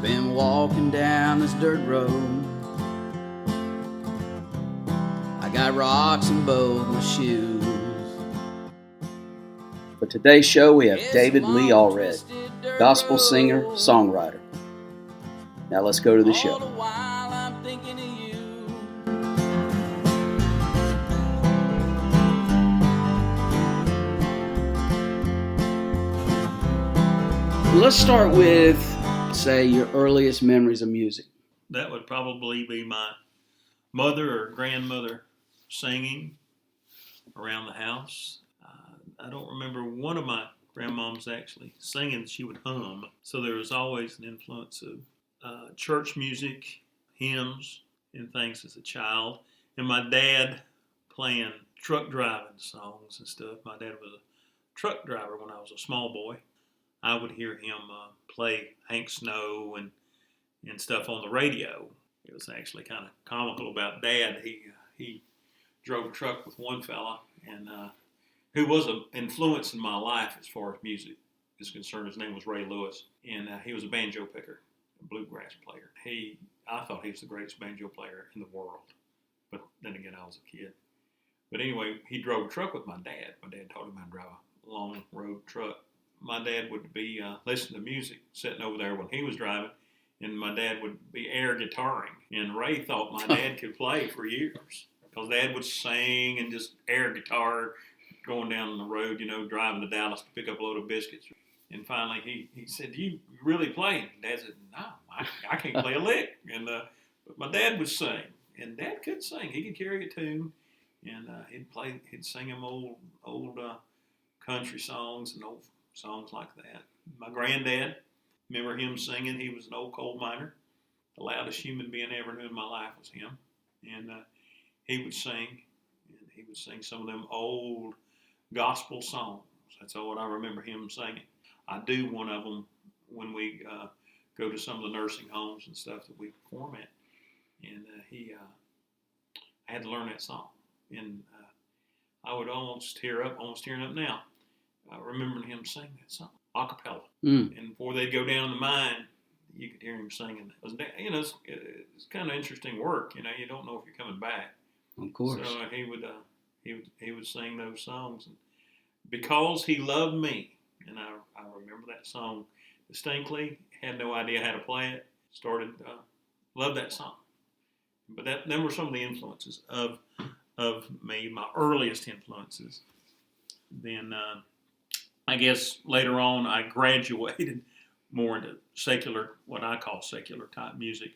I've been walking down this dirt road. I got rocks in both my shoes. For today's show, we have David Lee Alred, gospel singer, songwriter. Now let's go to the show. Let's start with, say, your earliest memories of music. That would probably be my mother or grandmother singing around the house. I don't remember one of my grandmoms actually singing. She would hum. So there was always an influence of church music, hymns, and things as a child. And my dad playing truck driving songs and stuff. My dad was a truck driver when I was a small boy. I would hear him play Hank Snow and stuff on the radio. It was actually kind of comical about Dad. He drove a truck with one fella, and who was an influence in my life as far as music is concerned. His name was Ray Lewis, and he was a banjo picker, a bluegrass player. I thought he was the greatest banjo player in the world, but then again, I was a kid. But anyway, he drove a truck with my dad. My dad taught him how to drive a long road truck. My dad would be listening to music, sitting over there when he was driving, and my dad would be air guitaring. And Ray thought my dad could play for years because Dad would sing and just air guitar going down the road, driving to Dallas to pick up a load of biscuits. And finally he said, "Do you really play?" And Dad said, "No, I can't play a lick." And but my dad would sing, and Dad could sing. He could carry a tune, and he'd sing him old country songs and old songs like that. My granddad, remember him singing. He was an old coal miner. The loudest human being I ever knew in my life was him. And he would sing. And he would sing some of them old gospel songs. That's all what I remember him singing. I do one of them when we go to some of the nursing homes and stuff that we perform at. And I had to learn that song. And I would almost tearing up now. Remembering him sing that song, a cappella. And before they'd go down the mine, you could hear him singing. It's kind of interesting work. You don't know if you're coming back. Of course. So he would sing those songs. And because he loved me, and I remember that song distinctly. Had no idea how to play it. Loved that song. But them were some of the influences of me, my earliest influences. Then. I guess later on I graduated more into secular, what I call secular type music,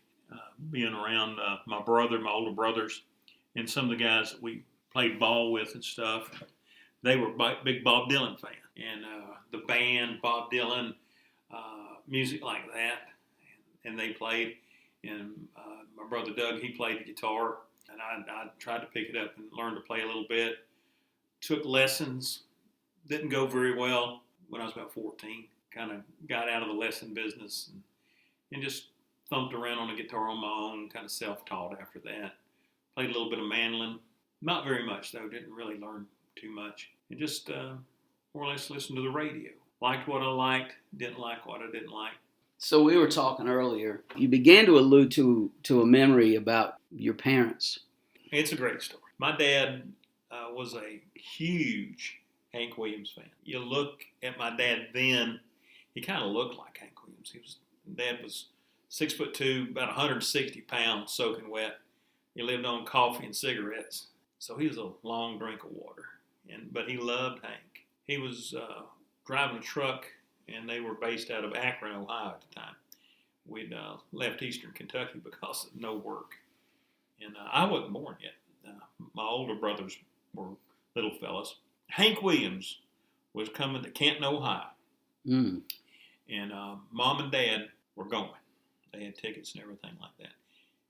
being around my older brothers, and some of the guys that we played ball with and stuff. They were big Bob Dylan fans, and the band Bob Dylan, music like that, and they played. And my brother Doug, he played the guitar, and I tried to pick it up and learn to play a little bit. Took lessons. Didn't go very well when I was about 14. Kind of got out of the lesson business and just thumped around on the guitar on my own, kind of self-taught after that. Played a little bit of mandolin. Not very much, though. Didn't really learn too much. And just more or less listened to the radio. Liked what I liked, didn't like what I didn't like. So we were talking earlier. You began to allude to a memory about your parents. It's a great story. My dad was a huge Hank Williams fan. You look at my dad then, he kind of looked like Hank Williams. Dad was 6'2", about 160 pounds, soaking wet. He lived on coffee and cigarettes, so he was a long drink of water. But he loved Hank. He was driving a truck, and they were based out of Akron, Ohio at the time. We'd left eastern Kentucky because of no work, and I wasn't born yet. My older brothers were little fellas. Hank Williams was coming to Canton, Ohio, and Mom and Dad were going. They had tickets and everything like that,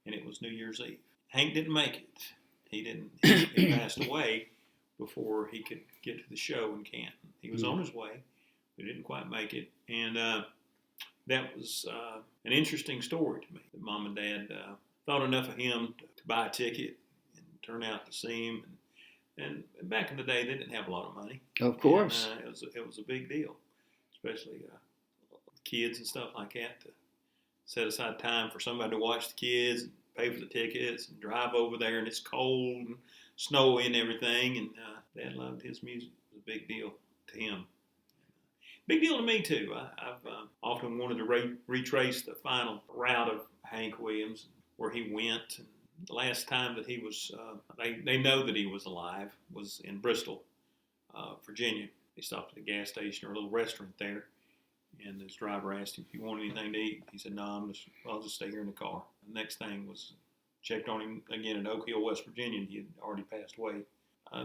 and it was New Year's Eve. Hank didn't make it. He passed away before he could get to the show in Canton. He was on his way, but didn't quite make it, and that was an interesting story to me. That Mom and Dad thought enough of him to buy a ticket and turn out to see him. And back in the day, they didn't have a lot of money. Of course. And, it was a big deal, especially kids and stuff like that, to set aside time for somebody to watch the kids, and pay for the tickets, and drive over there, and it's cold and snowy and everything. And Dad loved his music. It was a big deal to him. Big deal to me, too. I've often wanted to retrace the final route of Hank Williams, where he went. And the last time that he was, they know that he was alive, was in Bristol, Virginia. They stopped at a gas station or a little restaurant there. And his driver asked him if he wanted anything to eat. He said, no, I'll just stay here in the car. The next thing was checked on him again in Oak Hill, West Virginia, and he had already passed away.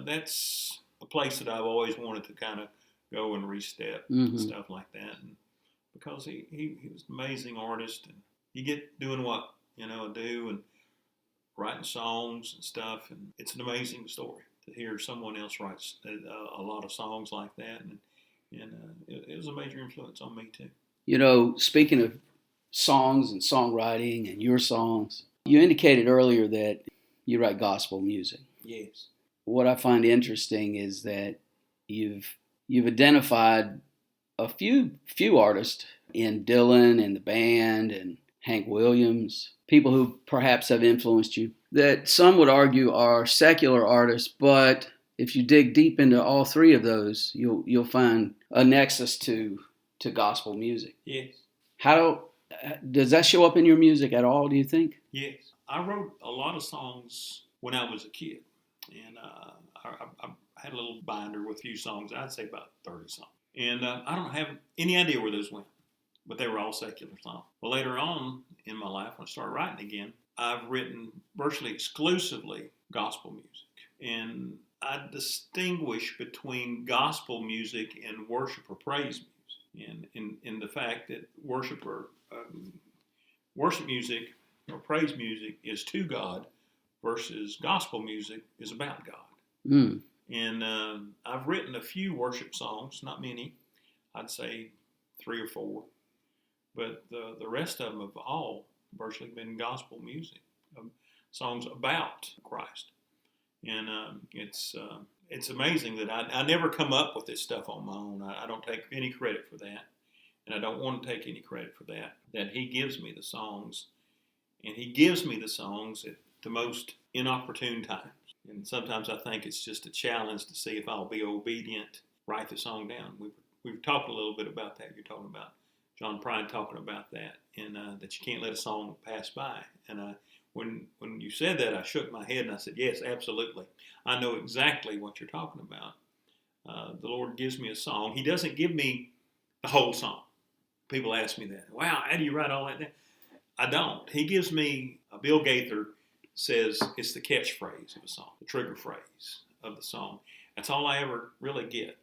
That's a place that I've always wanted to kind of go and restep and stuff like that. And because he was an amazing artist, and you get doing what I do and writing songs and stuff, and it's an amazing story to hear someone else write a lot of songs like that, and it was a major influence on me too. Speaking of songs and songwriting and your songs, you indicated earlier that you write gospel music. Yes. What I find interesting is that you've identified a few artists in Dylan and the band and Hank Williams, people who perhaps have influenced you, that some would argue are secular artists, but if you dig deep into all three of those, you'll find a nexus to gospel music. Yes. How does that show up in your music at all, do you think? Yes. I wrote a lot of songs when I was a kid, and I had a little binder with a few songs. I'd say about 30 songs. And I don't have any idea where those went, but they were all secular songs. Well, later on in my life, when I started writing again, I've written virtually exclusively gospel music. And I distinguish between gospel music and worship or praise music. And in the fact that worship music or praise music is to God versus gospel music is about God. Mm. And I've written a few worship songs, not many. I'd say 3 or 4. But the rest of them have all virtually been gospel music, songs about Christ. And it's amazing that I never come up with this stuff on my own. I don't take any credit for that. And I don't want to take any credit for that. That he gives me the songs. And he gives me the songs at the most inopportune times. And sometimes I think it's just a challenge to see if I'll be obedient, write the song down. We've talked a little bit about that. You're talking about John Prine talking about that, and that you can't let a song pass by. And when you said that, I shook my head and I said, yes, absolutely. I know exactly what you're talking about. The Lord gives me a song. He doesn't give me the whole song. People ask me that. Wow, how do you write all that down? I don't. He gives me, Bill Gaither says it's the catchphrase of a song, the trigger phrase of the song. That's all I ever really get.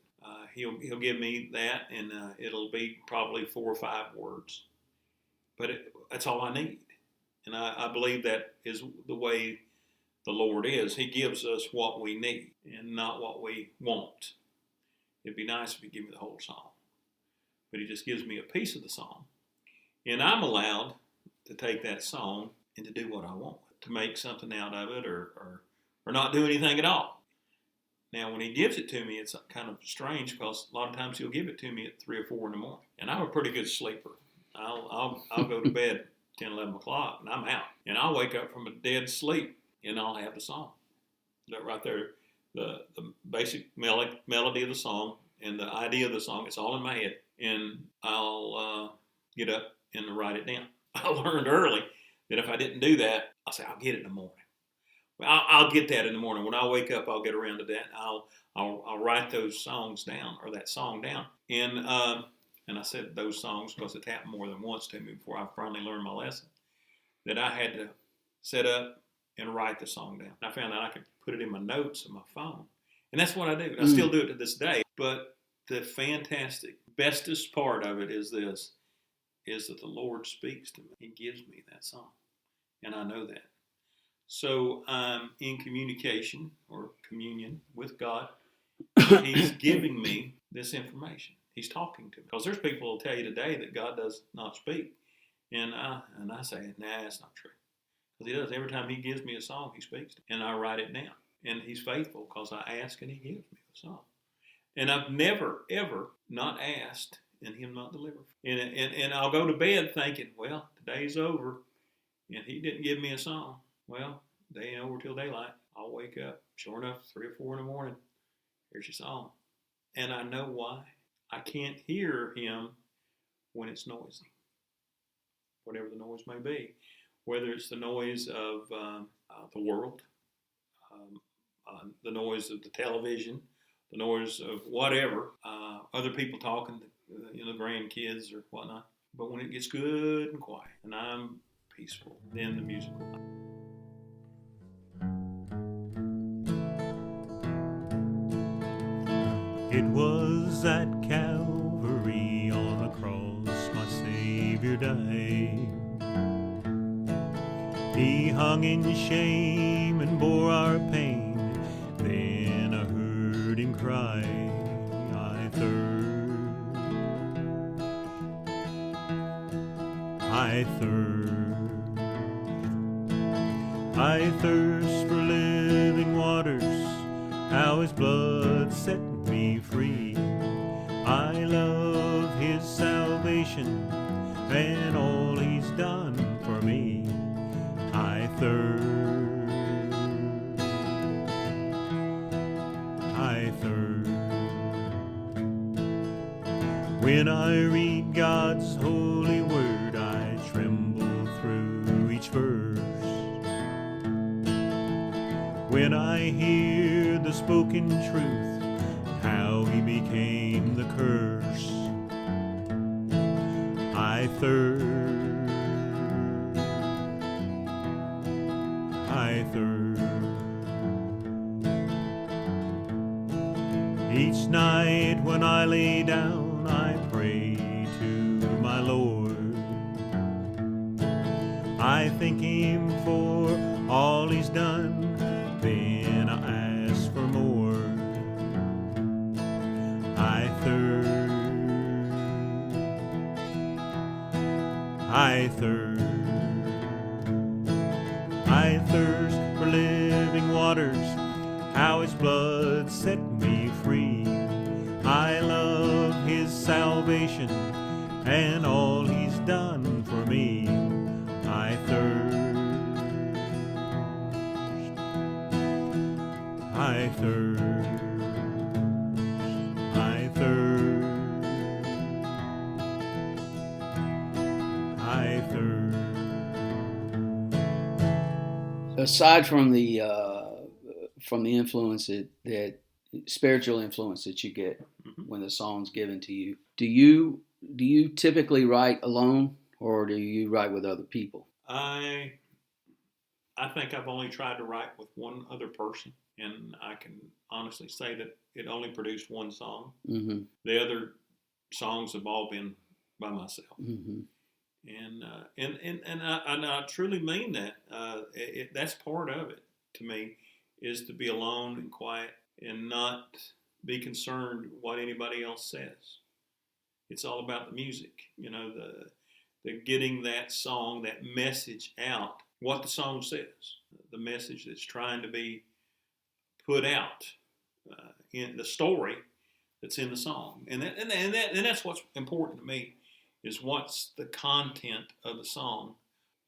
He'll give me that, and it'll be probably 4 or 5 words. But that's all I need. And I believe that is the way the Lord is. He gives us what we need and not what we want. It'd be nice if He gave me the whole song. But He just gives me a piece of the song. And I'm allowed to take that song and to do what I want, to make something out of it or not do anything at all. Now, when He gives it to me, it's kind of strange because a lot of times He'll give it to me at 3 or 4 in the morning. And I'm a pretty good sleeper. I'll go to bed 10, 11 o'clock, and I'm out. And I'll wake up from a dead sleep, and I'll have the song. That right there, the basic melody of the song and the idea of the song, it's all in my head. And I'll get up and write it down. I learned early that if I didn't do that, I'll say, I'll get it in the morning. Well, I'll get that in the morning. When I wake up, I'll get around to that. I'll write those songs down, or that song down. And I said those songs because it happened more than once to me before I finally learned my lesson, that I had to set up and write the song down. I found out I could put it in my notes on my phone. And that's what I do. I still do it to this day. But the fantastic, bestest part of it is this, is that the Lord speaks to me. He gives me that song. And I know that. So I'm in communication or communion with God. He's giving me this information. He's talking to me. Because there's people who will tell you today that God does not speak. And I say, nah, that's not true. Because He does. Every time He gives me a song, He speaks to me. And I write it down. And He's faithful because I ask and He gives me the song. And I've never, ever not asked and him not deliver. And I'll go to bed thinking, well, today's over, and he didn't give me a song. Well, day ain't over till daylight. I'll wake up, sure enough, 3 or 4 in the morning. Here's your song. And I know why. I can't hear him when it's noisy, whatever the noise may be, whether it's the noise of the world, the noise of the television, the noise of whatever, other people talking, grandkids or whatnot. But when it gets good and quiet and I'm peaceful, then the music will come. It was at Calvary on the cross my Savior died. He hung in shame and bore our pain. Then I heard him cry, I thirst, I thirst, I thirst for living waters. How his blood set me free. I love his salvation and all he's done for me. I thirst, I thirst. When I read God's holy word, I tremble through each verse. When I hear the spoken truth, how he became the curse, I thirst, I thirst. Each night when I lay down, I pray to my Lord. I thank him for all he's done, then I ask for more. I thirst, I thirst, I thirst for living waters. How his blood set me free. I love his salvation and all he's done for me. I thirst, I thirst, I thirst, I thirst. Aside from the influence that spiritual influence that you get when the song's given to you, do you typically write alone, or do you write with other people? I think I've only tried to write with one other person, and I can honestly say that it only produced one song. Mm-hmm. The other songs have all been by myself. Mm-hmm. And I truly mean that. That's part of it to me, is to be alone and quiet and not be concerned what anybody else says. It's all about the music, the getting that song, that message out, what the song says, the message that's trying to be put out in the story that's in the song, and that's what's important to me, is what's the content of the song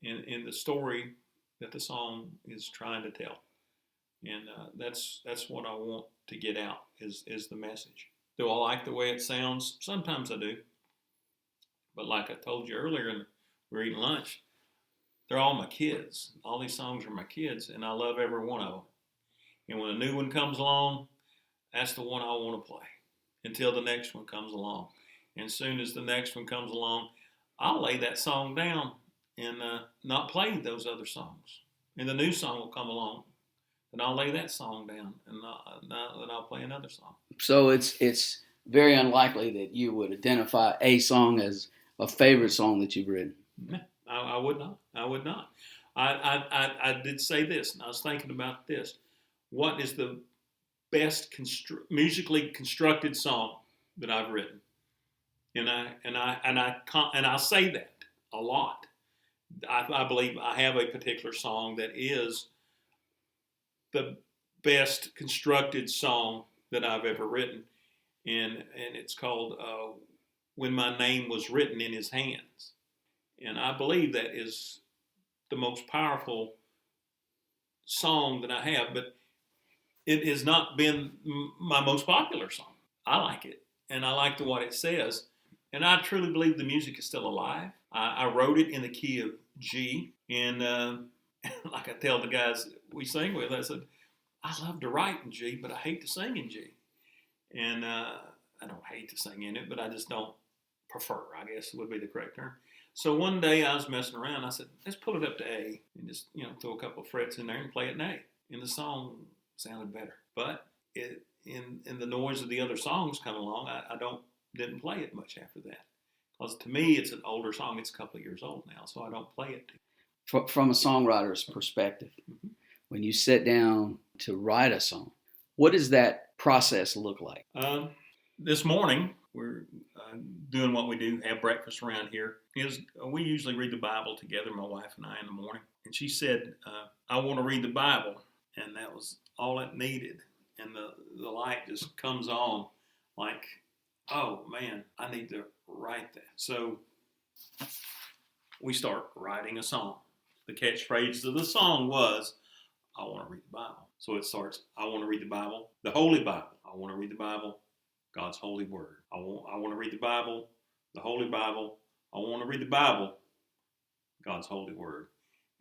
and the story that the song is trying to tell. And that's what I want to get out is the message. Do I like the way it sounds? Sometimes I do. But like I told you earlier, and we were eating lunch, they're all my kids. All these songs are my kids, and I love every one of them. And when a new one comes along, that's the one I want to play until the next one comes along. And as soon as the next one comes along, I'll lay that song down and not play those other songs. And the new song will come along, and I'll lay that song down, and then I'll play another song. So it's very unlikely that you would identify a song as a favorite song that you've written. I would not. I would not. I did say this, and I was thinking about this. What is the best musically constructed song that I've written? And I'll say that a lot. I believe I have a particular song that is the best constructed song that I've ever written, and it's called when my name was written in his hands. And I believe that is the most powerful song that I have, but it has not been my most popular song. I like it, and I like what it says, and I truly believe the music is still alive. I wrote it in the key of G, and like I tell the guys we sing with, I said, I love to write in G, but I hate to sing in G. And I don't hate to sing in it, but I just don't prefer, I guess would be the correct term. So one day I was messing around. I said, let's pull it up to A and just, throw a couple of frets in there and play it in A. And the song sounded better. But in the noise of the other songs coming along, I didn't play it much after that. Because to me, it's an older song. It's a couple of years old now, so I don't play it. From a songwriter's perspective, when you sit down to write a song, what does that process look like? This morning, we're doing what we do, have breakfast around here. We usually read the Bible together, my wife and I, in the morning. And she said, I want to read the Bible. And that was all it needed. And the light just comes on like, oh, man, I need to write that. So we start writing a song. The catchphrase of the song was, I want to read the Bible. So it starts, I want to read the Bible, the Holy Bible. I want to read the Bible, God's holy word. I want to read the Bible, the Holy Bible. I want to read the Bible, God's holy word.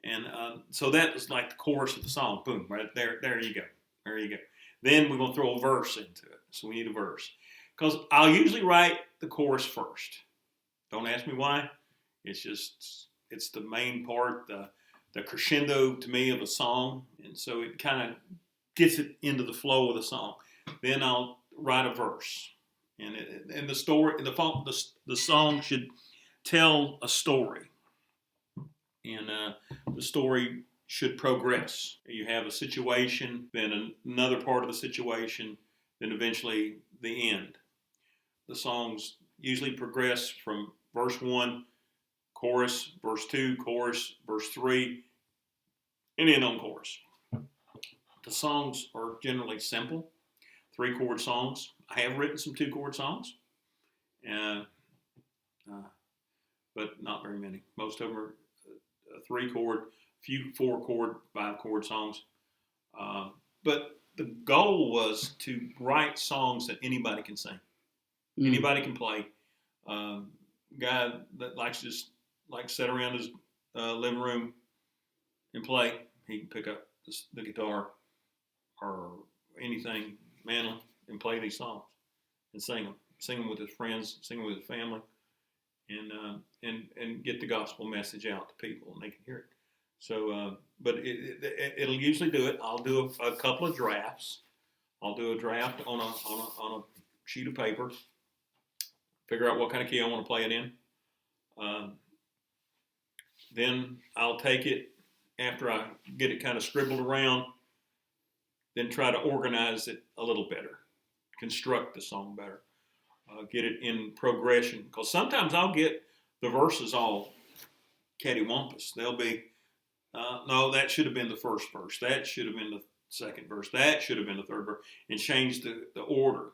And so that was like the chorus of the song. Boom, right there. There you go. There you go. Then we're going to throw a verse into it. So we need a verse. Because I'll usually write the chorus first. Don't ask me why. It's the main part, the crescendo to me of a song. And so it kind of gets it into the flow of the song. Then I'll write a verse. And the story, the song should tell a story. And the story should progress. You have a situation, then another part of the situation, then eventually the end. The songs usually progress from verse 1, chorus, verse 2, chorus, verse 3, and end on chorus. The songs are generally simple, 3-chord songs. I have written some 2-chord songs, but not very many. Most of them are 3-chord, few 4-chord, 5-chord songs. But the goal was to write songs that anybody can sing. Anybody can play. Guy that likes to just sit around his living room and play, he can pick up the guitar or anything manly and play these songs and sing them with his friends, sing them with his family, and get the gospel message out to people and they can hear it. So, but it'll usually do it. I'll do a couple of drafts. I'll do a draft on a sheet of paper. Figure out what kind of key I want to play it in. Then I'll take it after I get it kind of scribbled around. Then try to organize it a little better, construct the song better, get it in progression. Because sometimes I'll get the verses all cattywampus. They'll be, no, that should have been the first verse. That should have been the second verse. That should have been the third verse. And change the order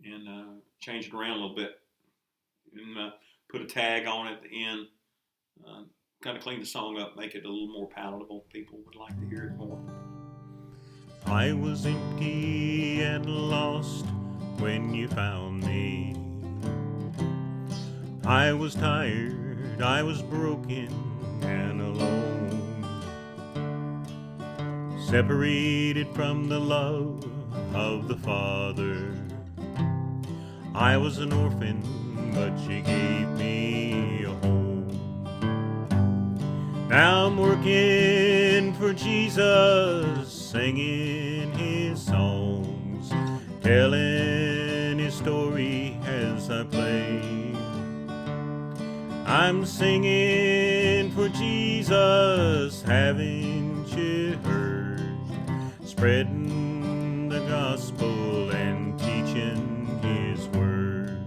and change it around a little bit. And put a tag on it at the end. Kind of clean the song up, make it a little more palatable. People would like to hear it more. I was empty and lost when you found me. I was tired, I was broken and alone, separated from the love of the Father. I was an orphan, but you gave me a home. Now I'm working for Jesus, singing his songs, telling his story as I play. I'm singing for Jesus, haven't you heard? Spreading the gospel and teaching his word.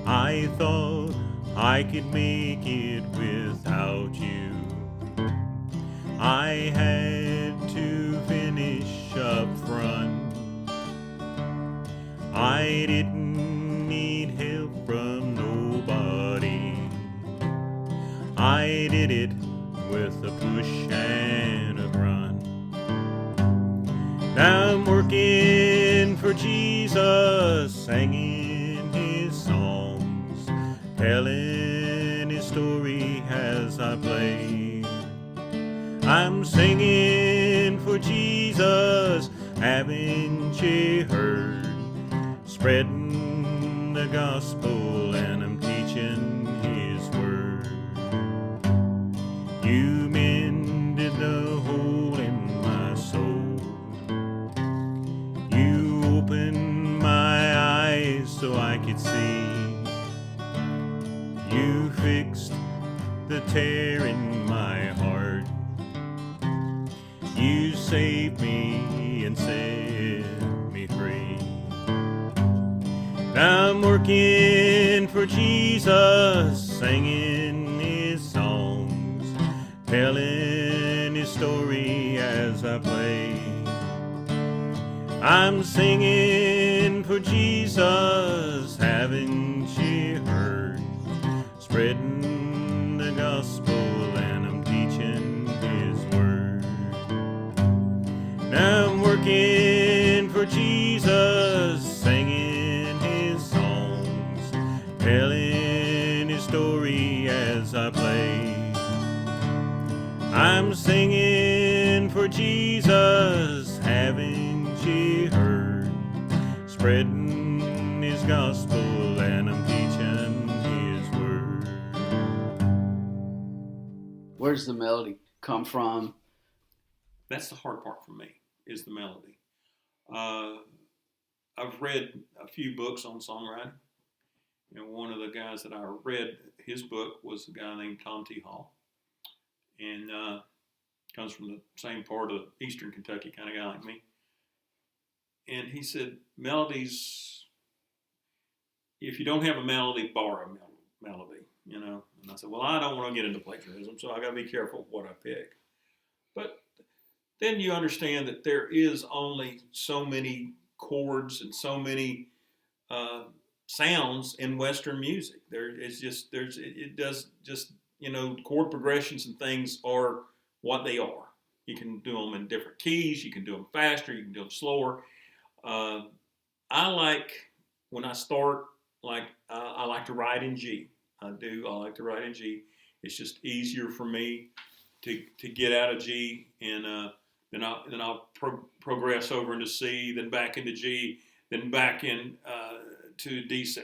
I thought I could make it without you. I had to finish up front. I didn't need push and a grunt. Now I'm working for Jesus, singing his songs, telling his story as I play. I'm singing for Jesus, haven't you heard? Spreading the gospel and I'm teaching his word. You mended the hole in my soul. You opened my eyes so I could see. You fixed the tear in my heart. You saved me and set me free. Now I'm working for Jesus, singing his songs, telling his story as I play. I'm singing for Jesus, haven't you heard? Spreading the gospel and I'm teaching his word. Now I'm working for Jesus, singing his songs, telling his story as I play. I'm singing for Jesus, haven't you heard? Spreading his gospel and I'm teaching his word. Where's the melody come from? That's the hard part for me, is the melody. I've read a few books on songwriting, and one of the guys that I read his book was a guy named Tom T. Hall, and comes from the same part of Eastern Kentucky, kind of guy like me. And he said, melodies, if you don't have a melody, borrow a melody, you know. And I said, well, I don't want to get into plagiarism, so I got to be careful what I pick. But then you understand that there is only so many chords and so many sounds in Western music. It does just, you know, chord progressions and things are what they are. You can do them in different keys. You can do them faster. You can do them slower. I like, when I start, like, I like to write in G. I like to write in G. It's just easier for me to get out of G, and then I'll progress over into C, then back into G, then back in to D7,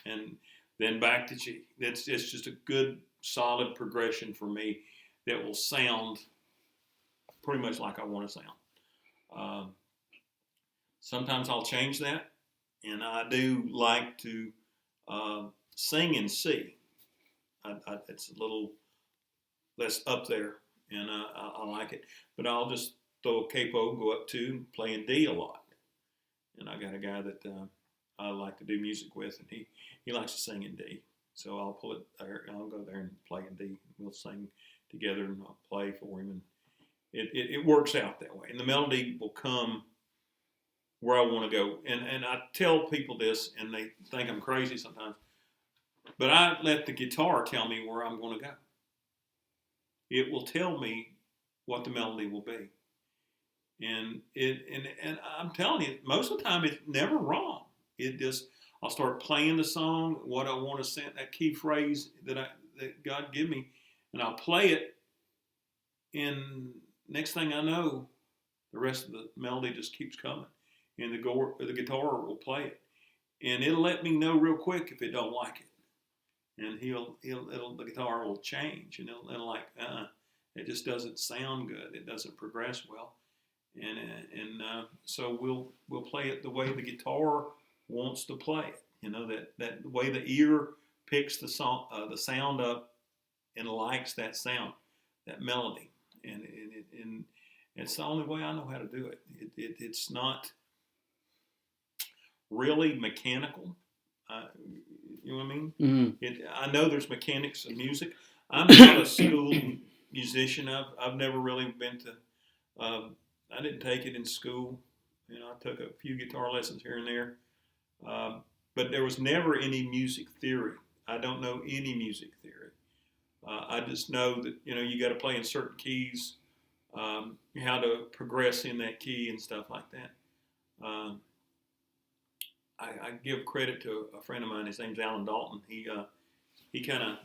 and then back to G. It's just a good, solid progression for me that will sound pretty much like I want to sound. Sometimes I'll change that, and I do like to sing in C. It's a little less up there, and I like it. But I'll just throw a capo, go up to, and play in D a lot. And I got a guy that I like to do music with, and he likes to sing in D. So I'll pull it there, and I'll go there and play in D. We'll sing together, and I'll play for him. And it works out that way. And the melody will come where I want to go. And I tell people this, and they think I'm crazy sometimes, but I let the guitar tell me where I'm going to go. It will tell me what the melody will be. And I'm telling you, most of the time it's never wrong. It just, I'll start playing the song, what I want to sing, that key phrase that God give me, and I'll play it, and next thing I know, the rest of the melody just keeps coming, and the guitar will play it, and it'll let me know real quick if it don't like it, and the guitar will change, and it'll like, it just doesn't sound good, it doesn't progress well, and so we'll play it the way the guitar wants to play it, you know, that the way the ear picks the sound up and likes that sound, that melody, and it's the only way I know how to do it. It's not really mechanical. You know what I mean? Mm-hmm. I know there's mechanics of music. I'm not a school musician. I've never really been to. I didn't take it in school. You know, I took a few guitar lessons here and there, but there was never any music theory. I don't know any music theory. I just know that, you got to play in certain keys, how to progress in that key and stuff like that. I give credit to a friend of mine. His name's Alan Dalton. He kind of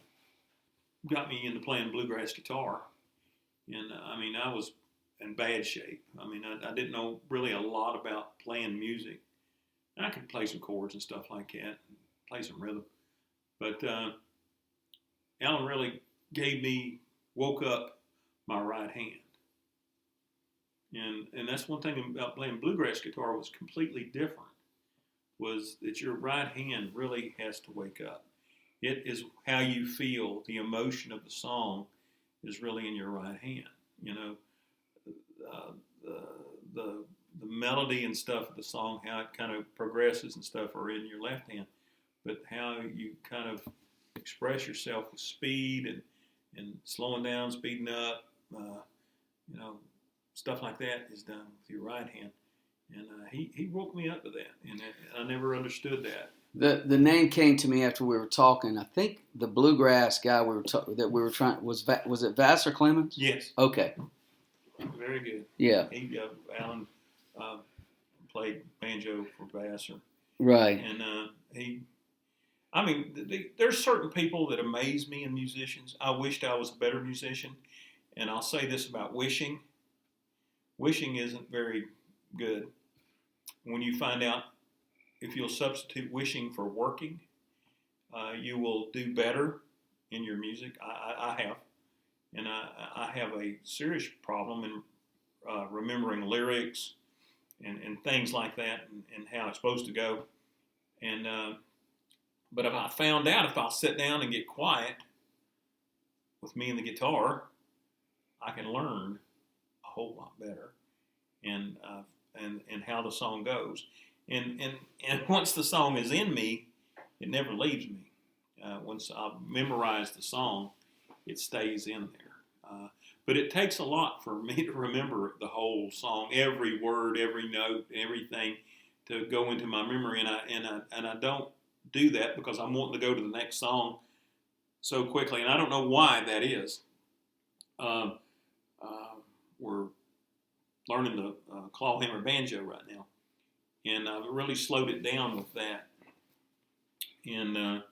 got me into playing bluegrass guitar, and I was in bad shape. I didn't know really a lot about playing music. And I could play some chords and stuff like that, and play some rhythm, but Alan really woke up my right hand. And that's one thing about playing bluegrass guitar was completely different, was that your right hand really has to wake up. It is how you feel, the emotion of the song is really in your right hand. The melody and stuff of the song, how it kind of progresses and stuff are in your left hand, but how you kind of express yourself with speed and slowing down, speeding up, stuff like that is done with your right hand. And he woke me up to that, and I never understood that. The name came to me after we were talking. I think the bluegrass guy was it Vassar Clemens? Yes. Okay. Very good. Yeah. Alan played banjo for Vassar. Right. And there's certain people that amaze me in musicians. I wished I was a better musician, and I'll say this about wishing. Wishing isn't very good. When you find out if you'll substitute wishing for working, you will do better in your music. I have. And I have a serious problem in remembering lyrics and things like that and how it's supposed to go. And but if I found out if I'll sit down and get quiet with me and the guitar, I can learn a whole lot better and how the song goes. And once the song is in me, it never leaves me. Once I've memorized the song, it stays in there. But it takes a lot for me to remember the whole song, every word, every note, everything, to go into my memory. And I don't do that because I'm wanting to go to the next song so quickly. And I don't know why that is. We're learning the clawhammer banjo right now. And I've really slowed it down with that. And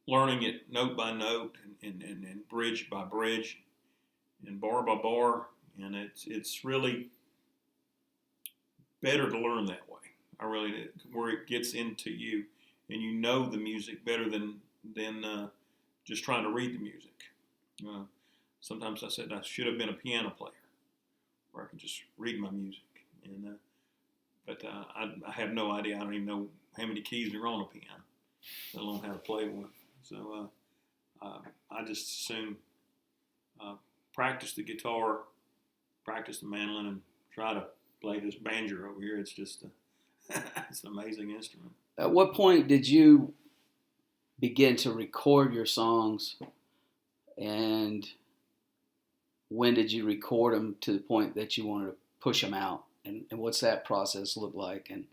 learning it note by note and bridge by bridge and bar by bar. And it's really better to learn that way. I really, where it gets into you and you know the music better than just trying to read the music. Sometimes I said I should have been a piano player where I could just read my music. And but I have no idea. I don't even know how many keys are on a piano, let alone how to play one. So I just assume practice the guitar, practice the mandolin, and try to play this banjo over here. It's just it's an amazing instrument. At what point did you begin to record your songs, and when did you record them to the point that you wanted to push them out? And what's that process look like? And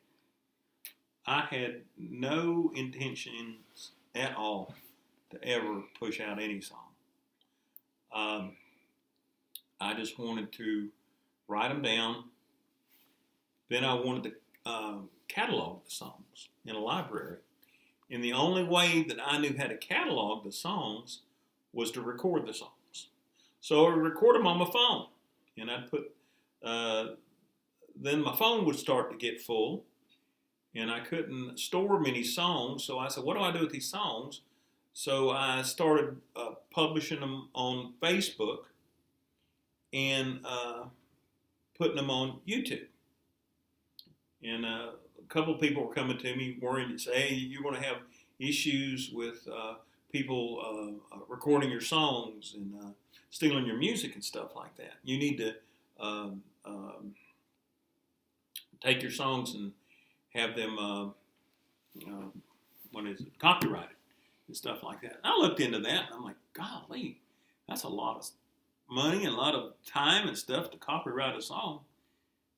I had no intentions at all to ever push out any song. I just wanted to write them down. Then I wanted to catalog the songs in a library. And the only way that I knew how to catalog the songs was to record the songs. So I would record them on my phone. And I'd put... then my phone would start to get full, and I couldn't store many songs. So I said, what do I do with these songs? So I started publishing them on Facebook and putting them on YouTube. And a couple of people were coming to me worrying and say, hey, you're going to have issues with people recording your songs and stealing your music and stuff like that. You need to take your songs and have them, copyrighted and stuff like that. And I looked into that, and I'm like, golly, that's a lot of money and a lot of time and stuff to copyright a song.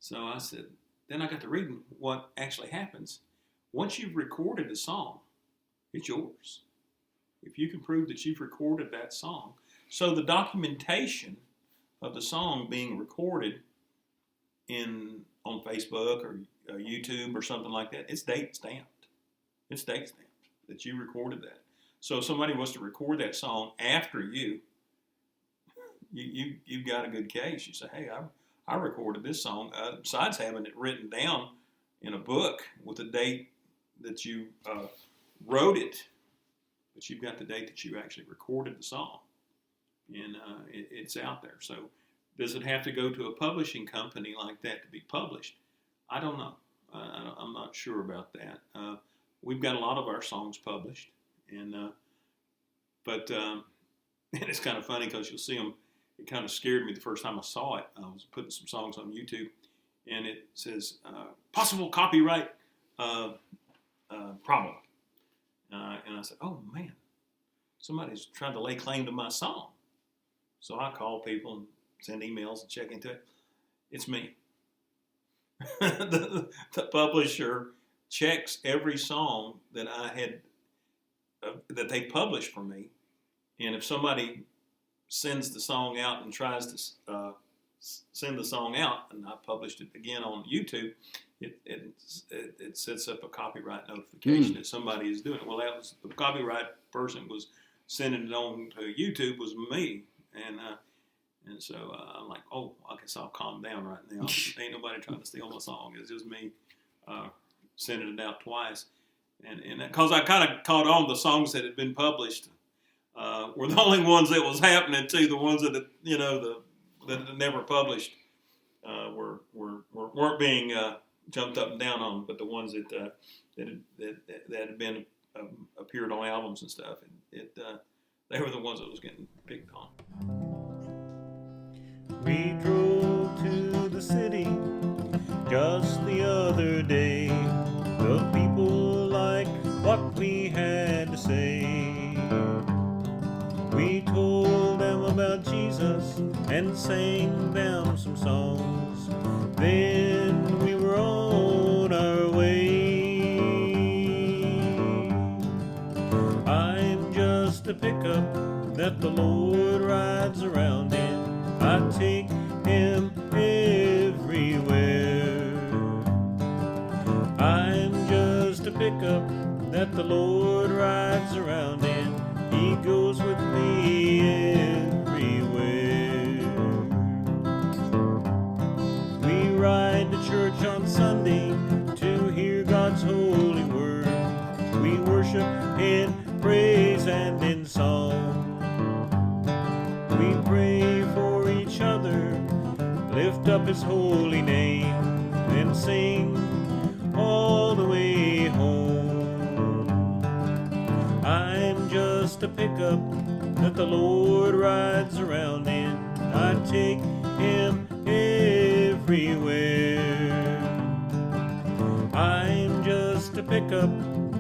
So I said, then I got to reading what actually happens. Once you've recorded a song, it's yours. If you can prove that you've recorded that song, So the documentation of the song being recorded on Facebook or YouTube or something like that, it's date stamped. It's date stamped that you recorded that. So if somebody was to record that song after you've got a good case. You say, hey, I recorded this song. Besides having it written down in a book with the date that you wrote it, but you've got the date that you actually recorded the song, and it's out there. So does it have to go to a publishing company like that to be published? I don't know. I'm not sure about that. We've got a lot of our songs published, but it's kind of funny because you'll see them. It kind of scared me the first time I saw it. I was putting some songs on YouTube, and it says possible copyright problem. And I said, oh man, somebody's trying to lay claim to my song. So I call people and send emails and check into it. It's me. the publisher checks every song that I had that they published for me, and if somebody sends the song out and tries to send the song out, and I published it again on YouTube, it sets up a copyright notification that somebody is doing it. Well, that was the copyright person was sending it on to YouTube was me, and so I'm like, oh, I guess I'll calm down right now. Ain't nobody trying to steal my song. It's just me sending it out twice, and because I kind of caught on the songs that had been published were the only ones that was happening to. The ones that that never published weren't being jumped up and down on, but the ones that had been appeared on albums and stuff, they were the ones that was getting picked on. We drove to the city just the other day. The people liked what we had to say. We told them about Jesus and sang them some songs. Then we were on our way. I'm just a pickup that the Lord rides around in. I take him everywhere. I'm just a pickup that the Lord rides around in. He goes with me everywhere. We ride to church on Sunday to hear God's holy word. We worship in praise and in song. We pray for each other, lift up his holy name, and sing all the way home. I'm just a pickup that the Lord rides around in. I take him everywhere. I'm just a pickup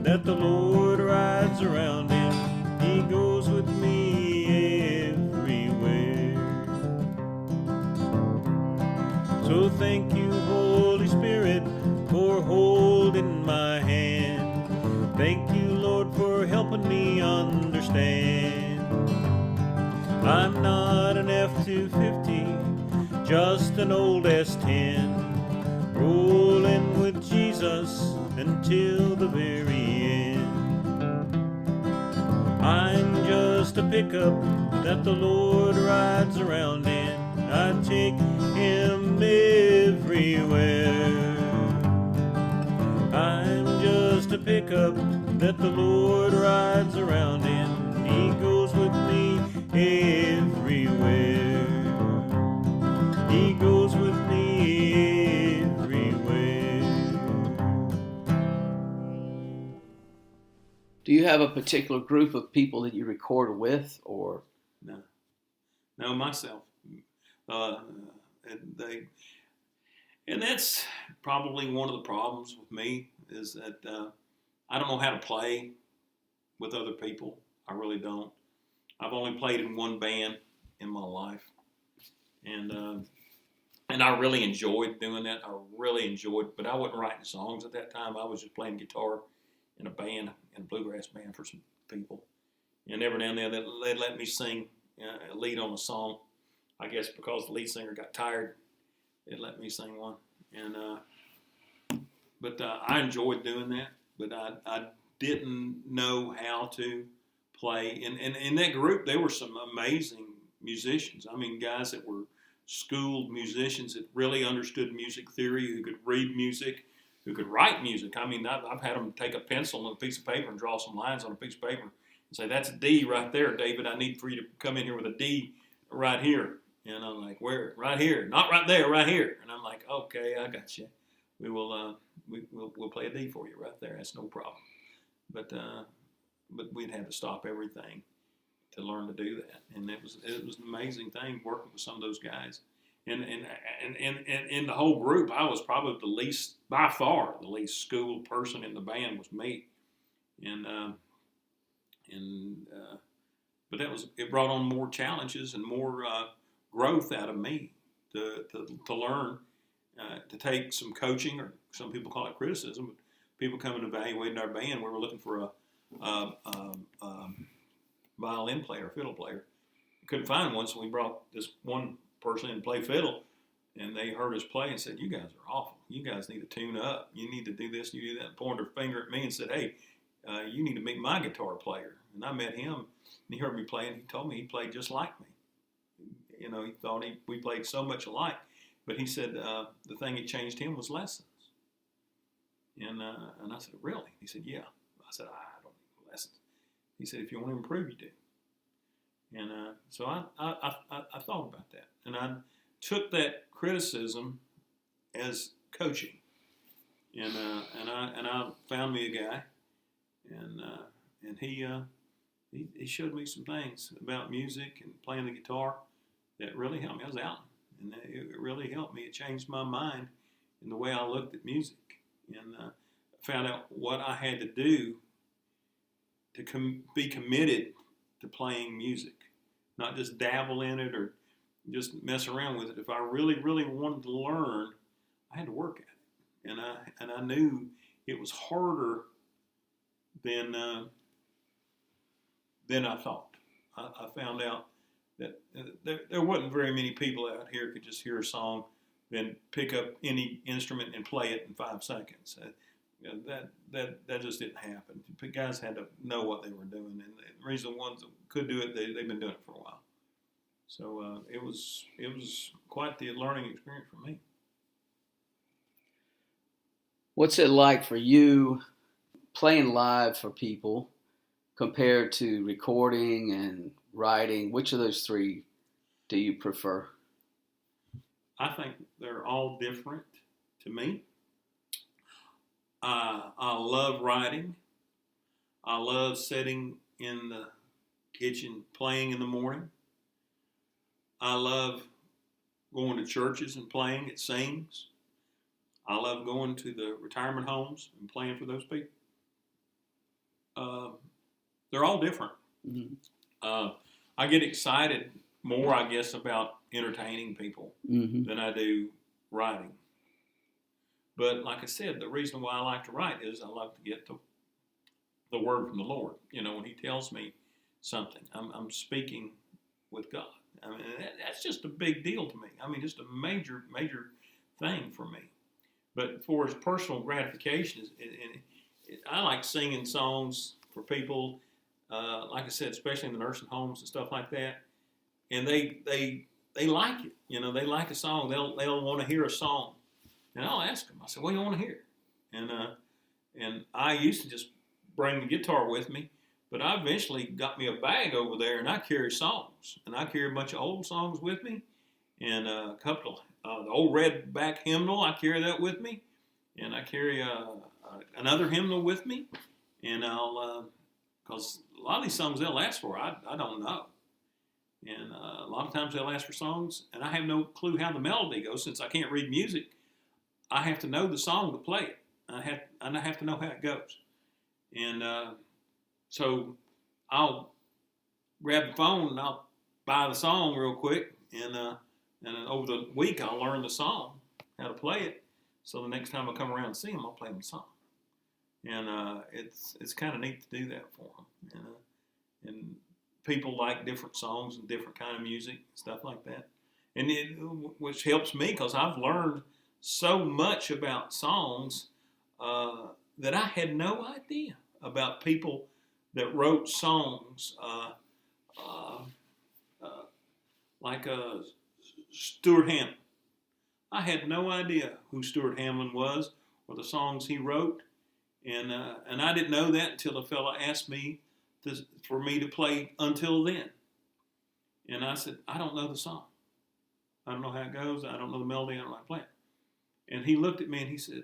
that the Lord rides around in. He goes with me everywhere. So thank you, Holy Spirit, for holding my hand. Thank you, Lord, for helping me understand. I'm not an F-250, just an old S10, rolling with Jesus until the very end. I'm just a pickup that the Lord rides around in. I take him everywhere. I'm just a pickup that the Lord rides around in. He goes with me everywhere. He goes with me everywhere. Do you have a particular group of people that you record with, or? No, myself. And that's probably one of the problems with me is that I don't know how to play with other people. I really don't. I've only played in one band in my life, and I really enjoyed doing that. I really enjoyed, but I wasn't writing songs at that time. I was just playing guitar in a band, in a bluegrass band for some people, and every now and then they'd let me sing lead on a song. I guess because the lead singer got tired, it let me sing one. And but I enjoyed doing that. But I didn't know how to play. And in that group, there were some amazing musicians. I mean, guys that were schooled musicians that really understood music theory, who could read music, who could write music. I mean, I've had them take a pencil and a piece of paper and draw some lines on a piece of paper and say, "That's a D right there, David. I need for you to come in here with a D right here." And I'm like, "Where? Right here. Not right there, right here." And I'm like, "Okay, I got you. We will we'll play a D for you right there. That's no problem." But we'd have to stop everything to learn to do that. And it was an amazing thing working with some of those guys. And in the whole group, I was probably by far the least schooled person in the band was me. But it brought on more challenges and more growth out of me to learn, to take some coaching, or some people call it criticism. But people come and evaluating our band. We were looking for a violin player, fiddle player. Couldn't find one, so we brought this one person in to play fiddle, and they heard us play and said, "You guys are awful. You guys need to tune up. You need to do this, you do that." And pointed their finger at me and said, "Hey, you need to meet my guitar player." And I met him, and he heard me play, and he told me he played just like me. You know, he thought we played so much alike. But he said the thing that changed him was lessons. And I said, "Really?" He said, "Yeah." I said, "I don't need lessons." He said, "If you want to improve, you do." And so I thought about that. And I took that criticism as coaching. And I found me a guy, and he showed me some things about music and playing the guitar that really helped me. I was out, and it really helped me. It changed my mind in the way I looked at music, and found out what I had to do to be committed to playing music, not just dabble in it or just mess around with it. If I really, really wanted to learn, I had to work at it, and I knew it was harder than I thought. I found out that there wasn't very many people out here who could just hear a song, then pick up any instrument and play it in 5 seconds. That just didn't happen. The guys had to know what they were doing, and the reason the ones that could do it, they've been doing it for a while. So it was quite the learning experience for me. What's it like for you playing live for people compared to recording and writing? Which of those three do you prefer? I think they're all different to me. I love writing. I love sitting in the kitchen playing in the morning. I love going to churches and playing at sings. I love going to the retirement homes and playing for those people. They're all different. Mm-hmm. I get excited more, I guess, about entertaining people mm-hmm. than I do writing. But like I said, the reason why I like to write is I love to get the word from the Lord. You know, when He tells me something, I'm speaking with God. I mean, that's just a big deal to me. I mean, just a major, major thing for me. But for his personal gratification, I like singing songs for people, like I said, especially in the nursing homes and stuff like that. And they like it. You know, they like a song. They'll want to hear a song. And I'll ask them. I said, "What do you want to hear?" And I used to just bring the guitar with me, but I eventually got me a bag over there, and I carry songs. And I carry a bunch of old songs with me, and a couple of the old red back hymnal. I carry that with me, and I carry another hymnal with me, and I'll because a lot of these songs they'll ask for, I don't know. And a lot of times they'll ask for songs, and I have no clue how the melody goes. Since I can't read music, I have to know the song to play it. I have to know how it goes. And so I'll grab the phone and I'll buy the song real quick, and over the week I'll learn the song, how to play it. So the next time I come around and see them, I'll play them the song. And it's kind of neat to do that for them. And people like different songs and different kind of music, stuff like that. And which helps me because I've learned so much about songs that I had no idea about people that wrote songs like Stuart Hamlin. I had no idea who Stuart Hamlin was or the songs he wrote, and I didn't know that until a fella asked me for me to play Until Then. And I said, I don't know the song. I don't know how it goes. I don't know the melody. I don't know how to play it. And he looked at me and he said,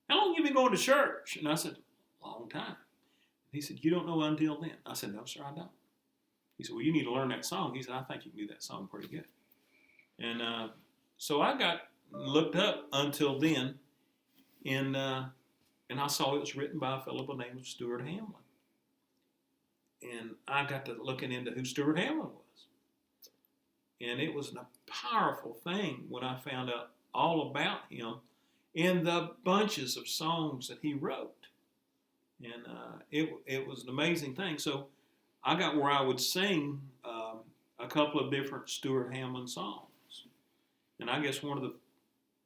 how long have you been going to church? And I said, a long time. He said, you don't know Until Then? I said, no, sir, I don't. He said, well, you need to learn that song. He said, I think you can do that song pretty good. And so I looked up Until Then, and I saw it was written by a fellow by the name of Stuart Hamlin. And I got to looking into who Stuart Hamlin was. And it was a powerful thing when I found out all about him and the bunches of songs that he wrote. And it was an amazing thing. So I got where I would sing a couple of different Stuart Hamlin songs. And I guess one of the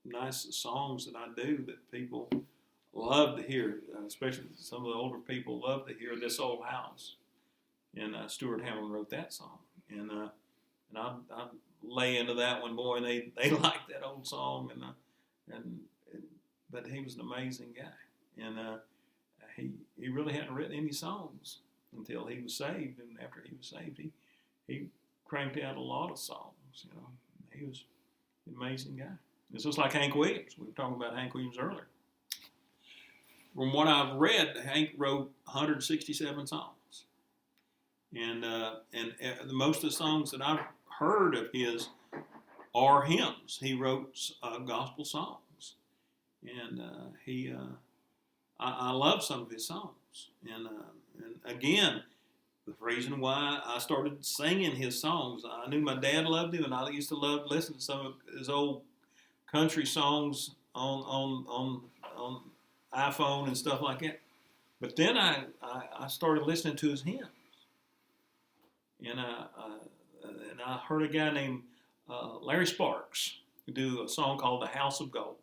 nicest songs that I do that people love to hear, especially some of the older people love to hear, This Old House. And Stuart Hamlin wrote that song. And I lay into that one, boy, and they like that old song. But he was an amazing guy. And he really hadn't written any songs until he was saved. And after he was saved, he cranked out a lot of songs. You know, he was an amazing guy. It's just like Hank Williams. We were talking about Hank Williams earlier. From what I've read, Hank wrote 167 songs. And most of the songs that I've heard of his are hymns. He wrote gospel songs. And I love some of his songs. And again, the reason why I started singing his songs, I knew my dad loved him, and I used to love listening to some of his old country songs on iPhone and stuff like that. But then I started listening to his hymns, and I heard a guy named Larry Sparks do a song called "The House of Gold."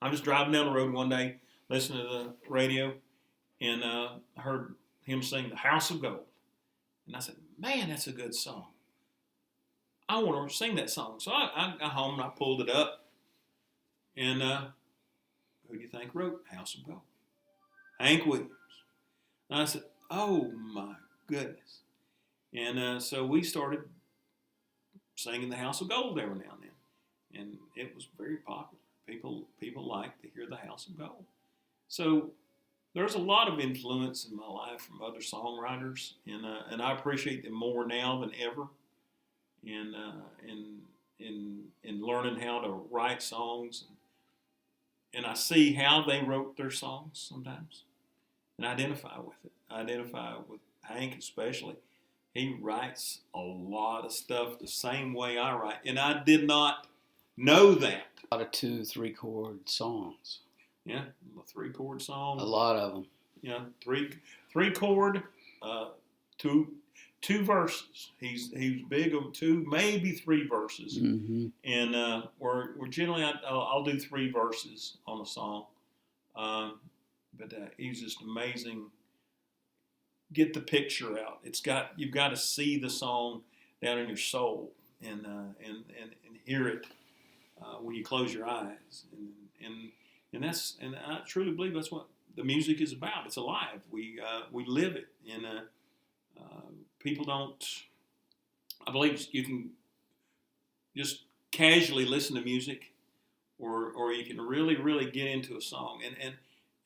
I'm just driving down the road one day, listening to the radio, and I heard him sing "The House of Gold," and I said, "Man, that's a good song. I want to sing that song." So I got home and I pulled it up, and who do you think wrote "House of Gold"? Hank Williams. And I said, "Oh my goodness!" And so we started singing "The House of Gold" every now and then, and it was very popular. People like to hear "The House of Gold." So there's a lot of influence in my life from other songwriters, and I appreciate them more now than ever. In learning how to write songs, and I see how they wrote their songs sometimes, and identify with it. I identify with Hank especially. He writes a lot of stuff the same way I write, and I did not know that. A lot of 2-3 chord songs. Yeah, a 3-chord song. A lot of them. Yeah, three chord, two verses. He's big on 2, maybe 3 verses. Mm-hmm. And we're generally I'll do 3 verses on a song. But he's just amazing. Get the picture out. You've got to see the song down in your soul and hear it when you close your eyes. And I truly believe that's what the music is about. It's alive. We live it, and people don't. I believe you can just casually listen to music, or you can really, really get into a song.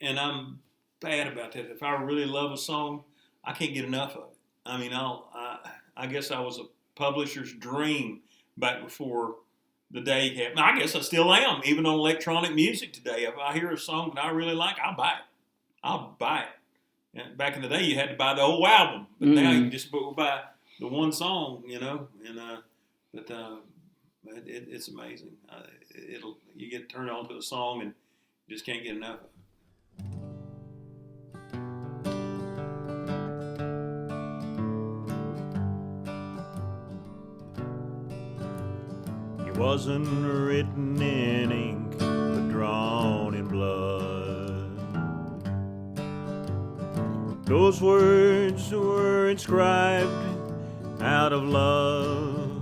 And I'm bad about that. If I really love a song, I can't get enough of it. I mean, I guess I was a publisher's dream back before the day happened. I guess I still am, even on electronic music today. If I hear a song that I really like, I'll buy it. And back in the day, you had to buy the whole album, but now you can just buy the one song, you know. But it's amazing. You get turned on to a song and you just can't get enough of it. It wasn't written in ink, but drawn in blood. Those words were inscribed out of love.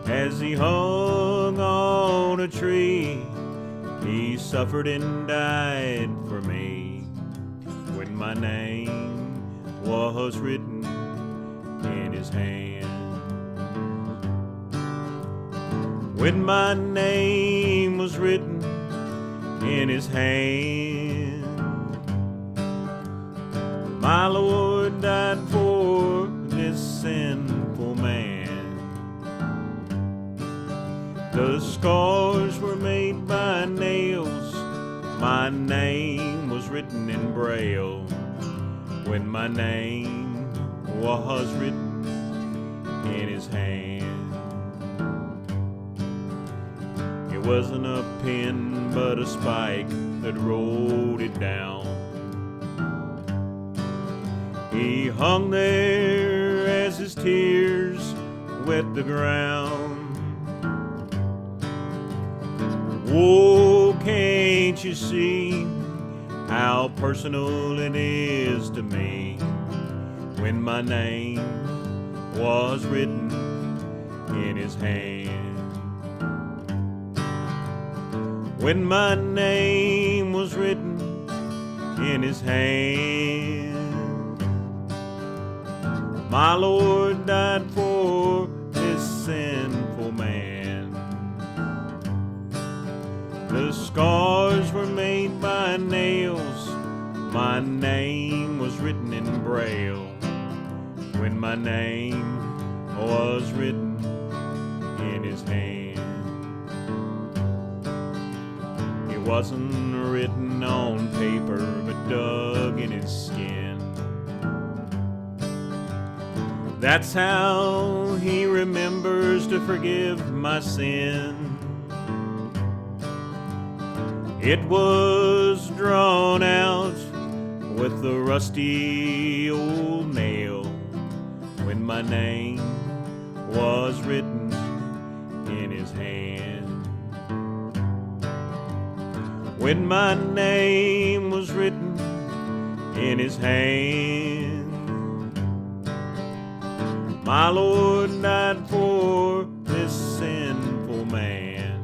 As he hung on a tree, he suffered and died for me. When my name was written in his hand. When my name was written in his hand. My Lord died for this sinful man. The scars were made by nails. My name was written in Braille. When my name was written in his hand. It wasn't a pen but a spike that rolled it down. He hung there as his tears wet the ground. Oh, can't you see how personal it is to me when my name was written in his hand? When my name was written in his hand. My Lord died for this sinful man. The scars were made by nails. My name was written in Braille. When my name was written in his hand. It wasn't written on paper, but dug in his skin. That's how he remembers to forgive my sin. It was drawn out with a rusty old nail when my name was written in his hand. When my name was written in his hand. My Lord died for this sinful man.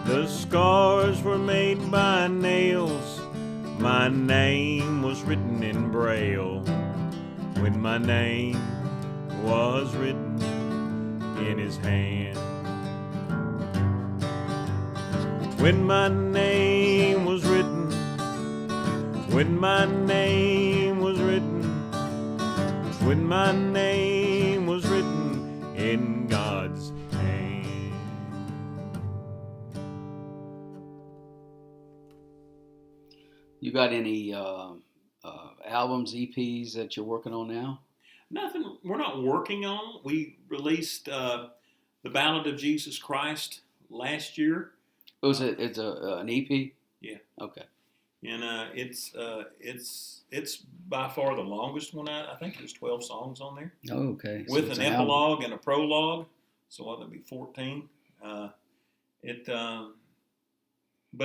The scars were made by nails. My name was written in Braille. When my name was written in his hand. When my name was written. When my name was written. When my name was written in God's hand. You got any albums, EPs that you're working on now? Nothing. We're not working on. We released the Ballad of Jesus Christ last year. Was it? It's an EP. Yeah. Okay. And it's by far the longest one. I think there's 12 songs on there. Oh, okay. With So an album. epilogue and a prologue, so what would be 14? But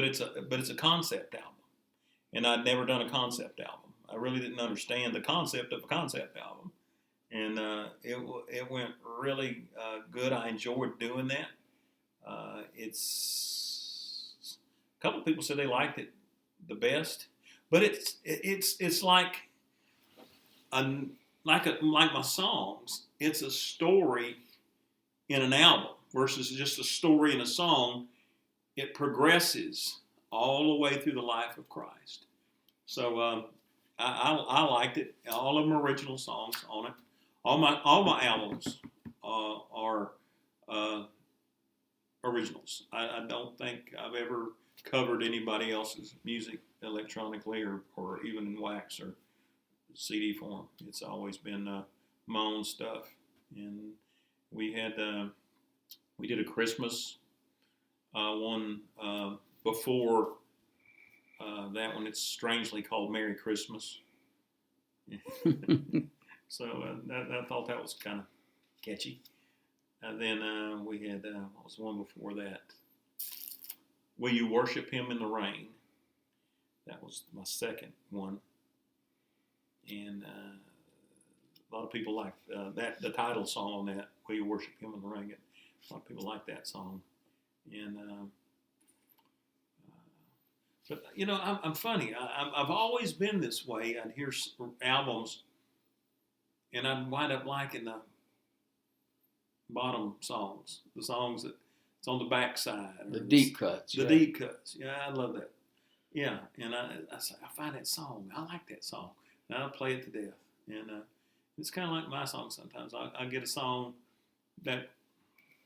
it's a concept album, and I'd never done a concept album. I really didn't understand the concept of a concept album, and it went really good. I enjoyed doing that. It's a couple of people said they liked it the best, but it's like my songs. It's a story in an album versus just a story in a song. It progresses all the way through the life of Christ. So I liked it. All of them are original songs on it. All my albums are originals. I don't think I've ever covered anybody else's music electronically or even in wax or CD form. It's always been my own stuff. And we did a Christmas one before that one. It's strangely called Merry Christmas. So I thought that was kind of catchy. And then we had, what was the one before that? Will You Worship Him in the Rain? That was my second one. And a lot of people like that, the title song on that, Will You Worship Him in the Rain? A lot of people like that song. And but you know, I'm funny. I've always been this way. I'd hear albums, and I'd wind up liking the bottom songs, the songs that it's on the backside, the deep cuts. The deep cuts. Yeah, I love that. Yeah, and I find that song. I like that song, and I play it to death. And it's kind of like my song sometimes. I get a song that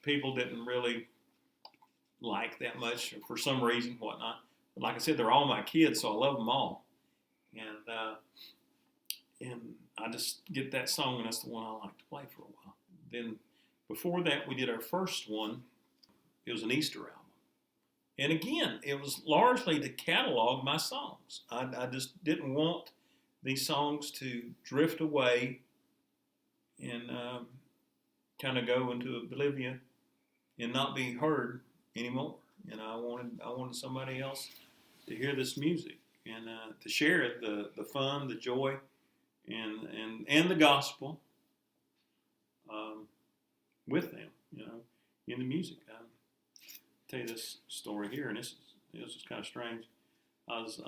people didn't really like that much for some reason, whatnot. But like I said, they're all my kids, so I love them all. And I just get that song, and that's the one I like to play for a while. Then before that, we did our first one. It was an Easter album. And again, it was largely to catalog my songs. I just didn't want these songs to drift away and kind of go into oblivion and not be heard anymore. And I wanted somebody else to hear this music and to share it, the fun, the joy, and the gospel with them, you know, in the music. I'll tell you this story here, and this is kind of strange. I was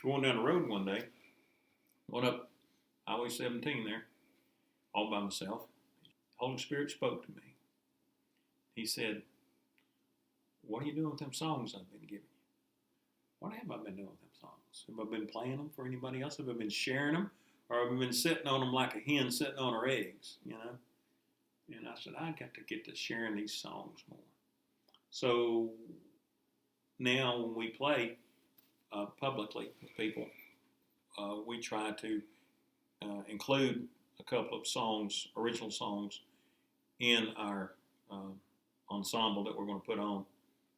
going down the road one day, went up Highway 17 there, all by myself. The Holy Spirit spoke to me. He said, "What are you doing with them songs I've been giving you? What have I been doing with them songs? Have I been playing them for anybody else? Have I been sharing them? Or have I been sitting on them like a hen sitting on her eggs, you know?" And I said, I got to get to sharing these songs more. So now when we play publicly with people, we try to include a couple of songs, original songs, in our ensemble that we're going to put on.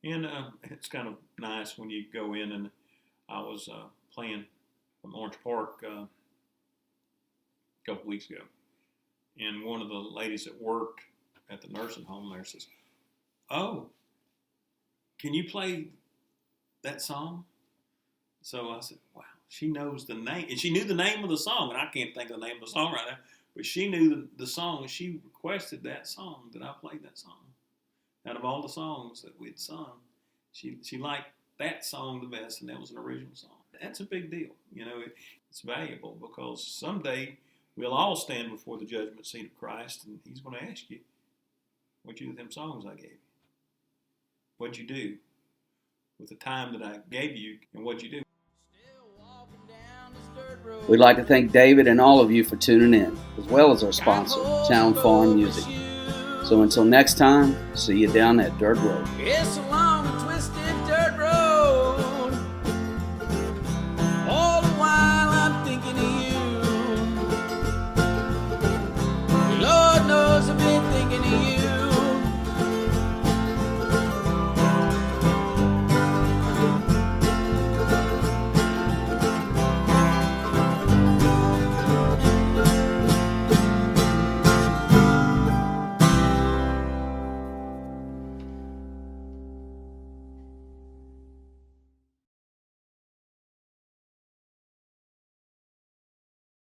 And it's kind of nice when you go in, and I was playing from Orange Park a couple weeks ago. And one of the ladies that worked at the nursing home there says, "Oh, can you play that song?" So I said, wow, she knows the name. And she knew the name of the song, and I can't think of the name of the song right now. But she knew the song, and she requested that song, that I played that song. Out of all the songs that we'd sung, she liked that song the best, and that was an original song. That's a big deal. You know, it's valuable because someday we'll all stand before the judgment seat of Christ, and He's going to ask you, "What'd you do with them songs I gave you? What'd you do with the time that I gave you, and what'd you do?" We'd like to thank David and all of you for tuning in, as well as our sponsor, Town Farm Music. So until next time, see you down that dirt road. It's a long